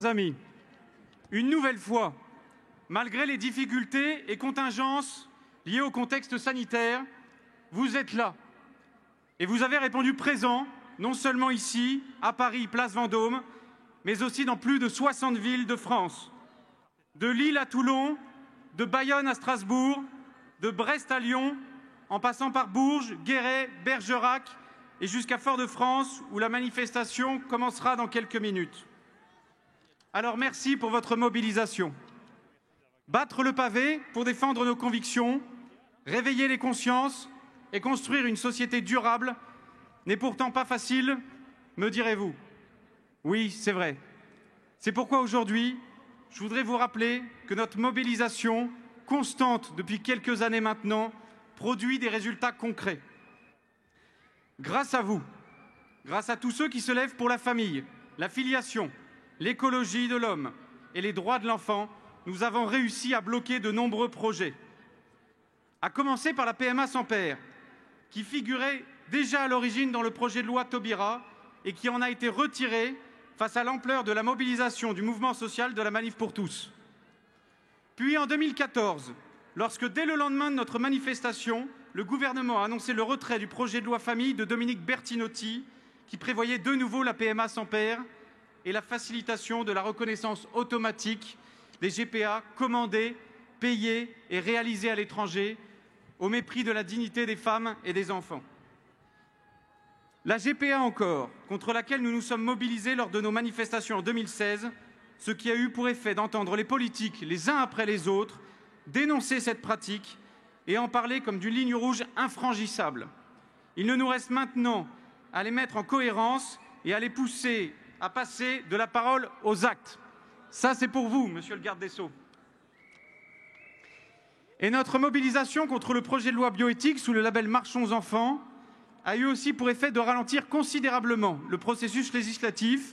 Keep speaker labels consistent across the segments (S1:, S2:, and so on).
S1: Amis, une nouvelle fois, malgré les difficultés et contingences liées au contexte sanitaire, vous êtes là. Et vous avez répondu présent, non seulement ici, à Paris, place Vendôme, mais aussi dans plus de 60 villes de France. De Lille à Toulon, de Bayonne à Strasbourg, de Brest à Lyon, en passant par Bourges, Guéret, Bergerac et jusqu'à Fort-de-France, où la manifestation commencera dans quelques minutes. Alors merci pour votre mobilisation. Battre le pavé pour défendre nos convictions, réveiller les consciences et construire une société durable n'est pourtant pas facile, me direz-vous. Oui, c'est vrai. C'est pourquoi aujourd'hui, je voudrais vous rappeler que notre mobilisation, constante depuis quelques années maintenant, produit des résultats concrets. Grâce à vous, grâce à tous ceux qui se lèvent pour la famille, la filiation, l'écologie de l'homme et les droits de l'enfant, nous avons réussi à bloquer de nombreux projets. À commencer par la PMA sans père, qui figurait déjà à l'origine dans le projet de loi Taubira et qui en a été retirée face à l'ampleur de la mobilisation du mouvement social de la Manif pour tous. Puis en 2014, lorsque dès le lendemain de notre manifestation, le gouvernement a annoncé le retrait du projet de loi famille de Dominique Bertinotti, qui prévoyait de nouveau la PMA sans père et la facilitation de la reconnaissance automatique des GPA commandés, payés et réalisés à l'étranger, au mépris de la dignité des femmes et des enfants. La GPA encore, contre laquelle nous nous sommes mobilisés lors de nos manifestations en 2016, ce qui a eu pour effet d'entendre les politiques, les uns après les autres, dénoncer cette pratique et en parler comme d'une ligne rouge infranchissable. Il ne nous reste maintenant à les mettre en cohérence et à les pousser à passer de la parole aux actes. Ça, c'est pour vous, monsieur le garde des Sceaux. Et notre mobilisation contre le projet de loi bioéthique sous le label Marchons enfants a eu aussi pour effet de ralentir considérablement le processus législatif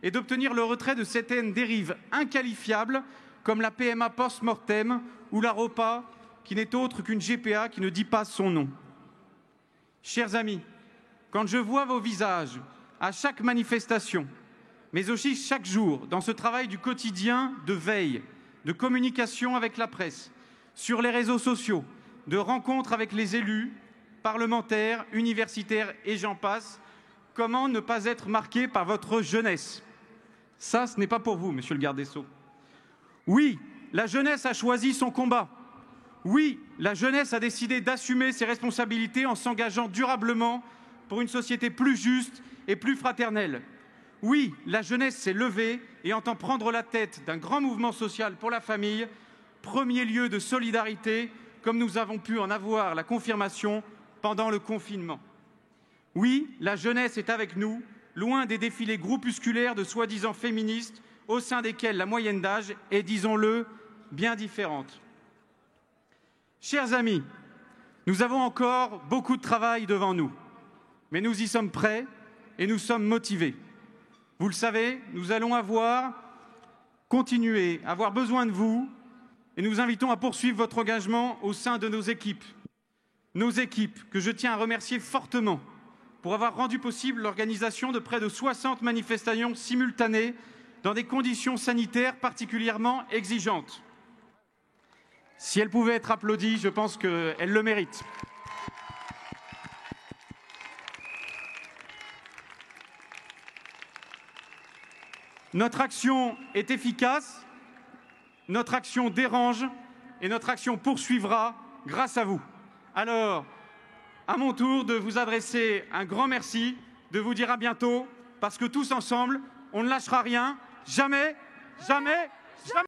S1: et d'obtenir le retrait de certaines dérives inqualifiables comme la PMA post-mortem ou la ROPA, qui n'est autre qu'une GPA qui ne dit pas son nom. Chers amis, quand je vois vos visages à chaque manifestation, mais aussi chaque jour dans ce travail du quotidien de veille, de communication avec la presse, sur les réseaux sociaux, de rencontres avec les élus, parlementaires, universitaires et j'en passe, comment ne pas être marqué par votre jeunesse? Ça, ce n'est pas pour vous, monsieur le garde des Sceaux. Oui, la jeunesse a choisi son combat. Oui, la jeunesse a décidé d'assumer ses responsabilités en s'engageant durablement pour une société plus juste et plus fraternelle. Oui, la jeunesse s'est levée et entend prendre la tête d'un grand mouvement social pour la famille, premier lieu de solidarité, comme nous avons pu en avoir la confirmation pendant le confinement. Oui, la jeunesse est avec nous, loin des défilés groupusculaires de soi-disant féministes, au sein desquels la moyenne d'âge est, disons-le, bien différente. Chers amis, nous avons encore beaucoup de travail devant nous, mais nous y sommes prêts et nous sommes motivés. Vous le savez, nous allons continuer à avoir besoin de vous et nous invitons à poursuivre votre engagement au sein de nos équipes. Nos équipes que je tiens à remercier fortement pour avoir rendu possible l'organisation de près de 60 manifestations simultanées dans des conditions sanitaires particulièrement exigeantes. Si elles pouvaient être applaudies, je pense qu'elles le méritent. Notre action est efficace, notre action dérange et notre action poursuivra grâce à vous. Alors, à mon tour de vous adresser un grand merci, de vous dire à bientôt, parce que tous ensemble, on ne lâchera rien, jamais, jamais, jamais.